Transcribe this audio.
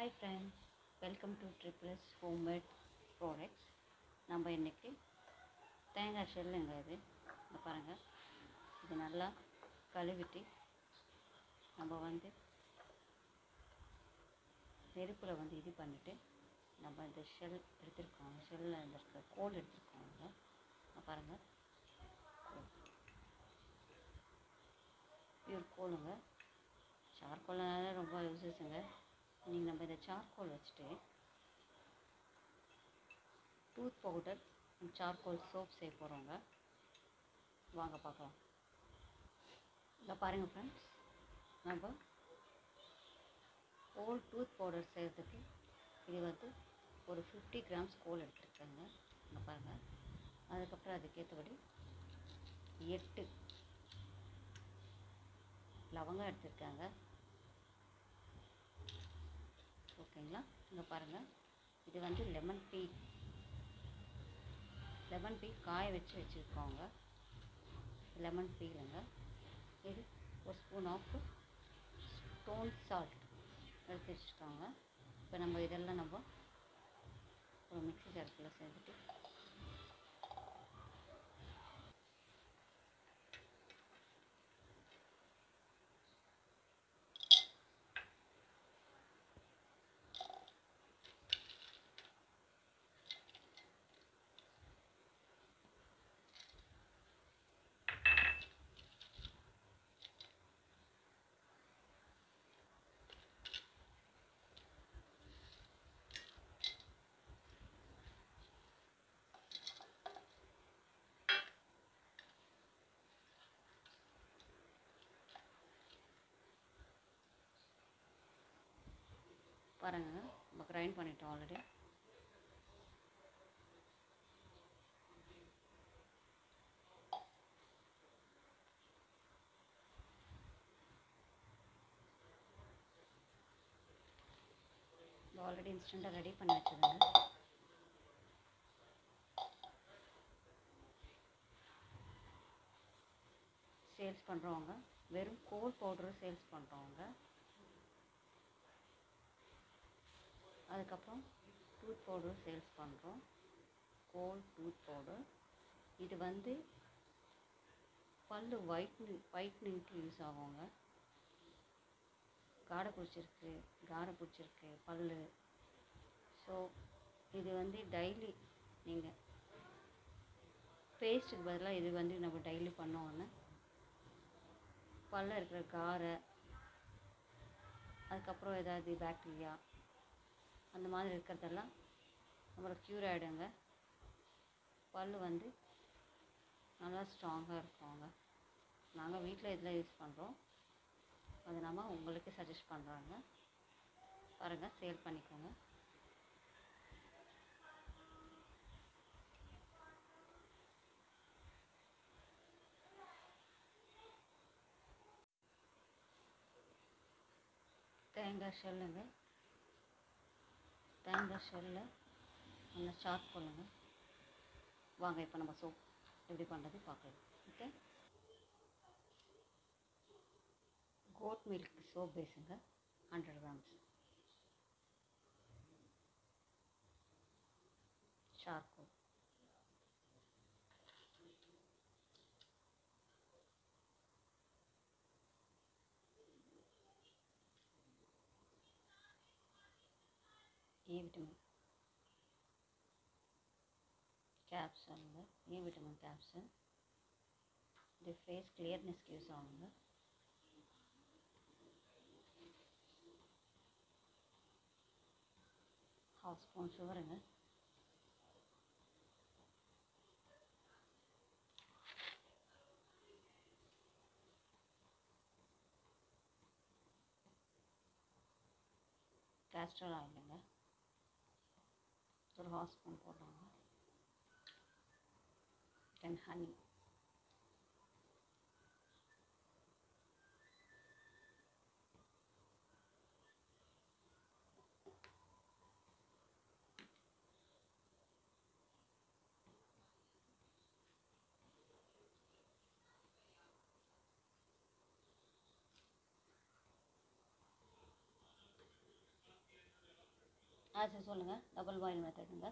Hi friends, welcome to Triple S Homemade Products. நம்ம இன்றைக்கி தேங்காய் ஷெல்லுங்க இது பாருங்கள். இது நல்லா கழுவிட்டு நம்ம நெருப்பில் இது பண்ணிவிட்டு நம்ம இந்த ஷெல் எடுத்துருக்கோம். ஷெல்லில் இருக்க கோல் எடுத்துருக்கோங்க. பாருங்கள், பியூர் கோலுங்க. சார்கோல்னால ரொம்ப யூஸஸுங்க. நீங்கள் நம்ம இந்த சார்கோல் வச்சுட்டு டூத் பவுடர் சார்கோல் சோப் செய்ய போகிறோங்க. வாங்க பார்க்கலாம். இதை பாருங்கள் ஃப்ரெண்ட்ஸ், நம்ம கோல் டூத் பவுடர் செய்கிறதுக்கு இது ஒரு 50 கிராம்ஸ் கோல் எடுத்துருக்கேங்க. இங்கே பாருங்கள். அதுக்கப்புறம் அதுக்கேற்றபடி 8 லவங்கம் எடுத்துருக்காங்க. ஓகேங்களா? இங்கே பாருங்கள், இது லெமன் பீ காய வச்சுருக்கோங்க. லெமன் பீலுங்க. இது ஒரு ஸ்பூன் ஆஃப் ஸ்டோன் சால்ட் எடுத்து வச்சுருக்காங்க. இப்போ நம்ம இதெல்லாம் ஒரு மிக்ஸி ஜாருக்குள்ளே சேர்த்துட்டு பாருங்க, நம்ம கிரைண்ட் பண்ணிட்டோம் ஆல்ரெடி. ஆல்ரெடி இன்ஸ்டண்ட்டாக ரெடி பண்ணி வச்சுருங்க. சேல்ஸ் பண்ணுறவங்க வெறும் கோல் பவுடரும் சேல்ஸ் பண்ணுறவங்க. அதுக்கப்புறம் டூத் பவுடரும் சேல்ஸ் பண்ணுறோம். கோல் டூத் பவுடர் இது பல்லு ஒயிட்னிங்க்கு யூஸ் ஆகுங்க. காடை பிடிச்சிருக்கு பல்லு. ஸோ இது டெய்லி நீங்கள் பேஸ்ட்டுக்கு பதிலாக இது நம்ம டெய்லி பண்ணோன்னு பல்ல இருக்கிற காரை, அதுக்கப்புறம் ஏதாவது பாக்டீரியா அந்த மாதிரி இருக்கிறதெல்லாம் நம்மளுக்கு க்யூர் ஆகிடுங்க. பல் நல்லா ஸ்ட்ராங்காக இருக்குங்க. நாங்கள் வீட்டில் இதில் யூஸ் பண்ணுறோம். அது நம்ம உங்களுக்கு சஜஸ்ட் பண்ணுறாங்க. பாருங்கள், சேல் பண்ணிக்கோங்க. தேங்காய் ஷெல்லுங்க. தேங்காய் ஷெல்லில் நல்லா ஷார்ப் பண்ணுங்க. வாங்க, இப்போ நம்ம சோப் எப்படி பண்ணுறது பார்க்கலாம். ஓகே, கோட் மில்க் சோப் பேஸுங்க, 100 கிராம்ஸ். சார்கோல், ஏ விட்டமின் கேப்சூலுங்க. ஏ விட்டமின் கேப்சூல் இது ஃபேஸ் கிளியர்னஸ்க்கு யூஸ் ஆகுங்க. ½ ஸ்பூன் சுகருங்க. கேஸ்ட்ரால் ஆயிலுங்க, ஒரு ½ ஸ்பூன் போடுறாங்க. தென் ஹனி, சரி சொல்லுங்கள். Double boil மெத்தடுங்க.